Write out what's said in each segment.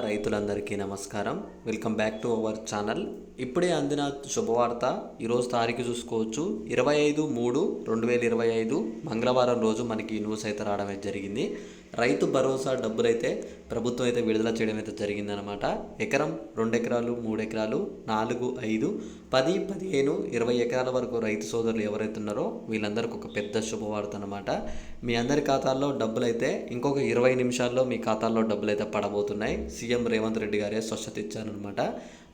రైతులందరికీ నమస్కారం. Welcome back to our channel. ఇప్పుడే అందిన శుభవార్త. ఈరోజు తారీఖు చూసుకోవచ్చు, 25/3/2025 మంగళవారం రోజు మనకి న్యూస్ అయితే రావడం జరిగింది. రైతు భరోసా డబ్బులైతే ప్రభుత్వం అయితే విడుదల చేయడం అయితే జరిగిందనమాట. ఎకరం 2 ఎకరాలు, 3 ఎకరాలు, 4, 5, 10, 15, 20 ఎకరాల వరకు రైతు సోదరులు ఎవరైతే ఉన్నారో వీళ్ళందరికీ ఒక పెద్ద శుభవార్త అనమాట. మీ అందరి ఖాతాల్లో డబ్బులైతే ఇంకొక 20 నిమిషాల్లో మీ ఖాతాల్లో డబ్బులైతే పడబోతున్నాయి. సీఎం రేవంత్ రెడ్డి గారే స్పష్టత ఇచ్చారనమాట.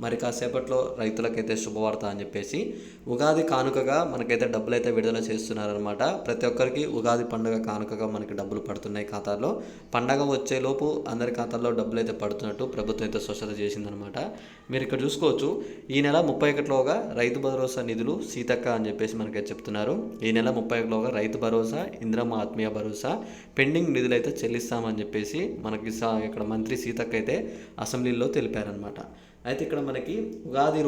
మరి కాసేపట్లో రైతులకైతే శుభవార్త అని చెప్పేసి ఉగాది కానుకగా మనకైతే డబ్బులైతే విడుదల చేస్తున్నారనమాట. ప్రతి ఒక్కరికి ఉగాది పండుగ కానుకగా మనకి డబ్బులు పడుతున్నాయి ఖాతాల్లో. పండగ వచ్చేలోపు అందరి ఖాతాల్లో డబ్బులు అయితే పడుతున్నట్టు ప్రభుత్వం అయితే స్పష్టత చేసిందనమాట. మీరు ఇక్కడ చూసుకోవచ్చు, ఈ నెల 31లోగా రైతు భరోసా నిధులు సీతక్క అని చెప్పేసి మనకైతే చెప్తున్నారు. ఈ నెల 31లోగా రైతు భరోసా, ఇంద్రమ్మ ఆత్మీయ భరోసా పెండింగ్ నిధులు అయితే చెల్లిస్తామని చెప్పేసి మనకి ఇక్కడ మంత్రి సీతక్క అయితే అసెంబ్లీలో తెలిపారనమాట. అయితే ఇక్కడ మనకి ఉగాది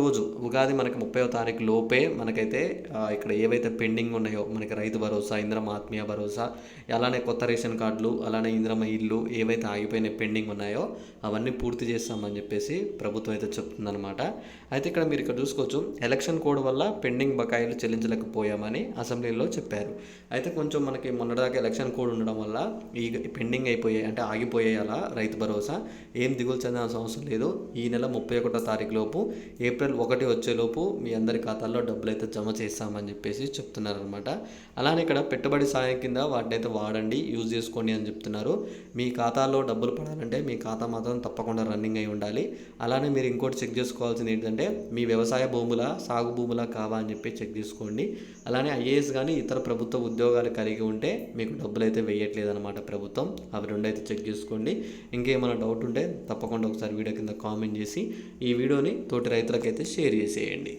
మనకి 30వ తారీఖు లోపే మనకైతే ఇక్కడ ఏవైతే పెండింగ్ ఉన్నాయో మనకి రైతు భరోసా, ఇంద్రమ్మ ఆత్మీయ భరోసా, అలానే కొత్త రేషన్ కార్డులు, అలానే ఇంద్రమ్మ ఇల్లు ఏవైతే ఆగిపోయిన పెండింగ్ ఉన్నాయో అవన్నీ పూర్తి చేస్తామని చెప్పేసి ప్రభుత్వం అయితే చెప్తుందనమాట. అయితే ఇక్కడ మీరు ఇక్కడ చూసుకోవచ్చు, ఎలక్షన్ కోడ్ వల్ల పెండింగ్ బకాయిలు చెల్లించలేకపోయామని అసెంబ్లీలో చెప్పారు. అయితే కొంచెం మనకి మొన్నటిదాకా ఎలక్షన్ కోడ్ ఉండడం వల్ల ఈ పెండింగ్ అయిపోయాయి, అంటే ఆగిపోయాయి. అలా రైతు భరోసా ఏం దిగులు చెందాల్సిన అవసరం లేదు. ఈ నెల 31వ తారీఖు లోపు, ఏప్రిల్ 1 వచ్చేలోపు మీ అందరి ఖాతాల్లో డబ్బులు అయితే జమ చేస్తామని చెప్పేసి చెప్తున్నారనమాట. అలానే ఇక్కడ పెట్టుబడి సాయం కింద వాటిని అయితే వాడండి, యూజ్ చేసుకోండి అని చెప్తున్నారు. మీ ఖాతాలో డబ్బులు పడాలంటే మీ ఖాతా మాత్రం తప్పకుండా రన్నింగ్ అయి ఉండాలి. అలానే మీరు ఇంకోటి చెక్ చేసుకోవాల్సింది ఏంటంటే మీ వ్యవసాయ భూముల, సాగు భూముల కావా అని చెప్పి చెక్ చేసుకోండి. అలానే ఐఏఎస్ కానీ ఇతర ప్రభుత్వ ఉద్యోగాలు కలిగి ఉంటే మీకు డబ్బులు అయితే వేయట్లేదు అనమాట ప్రభుత్వం. అవి రెండు అయితే చెక్ చేసుకోండి. ఇంకేమైనా డౌట్ ఉంటే తప్పకుండా ఒకసారి వీడియో కింద కామెంట్ చేసి ఈ వీడియోని తోటి రైతులకైతే షేర్ చేసేయండి.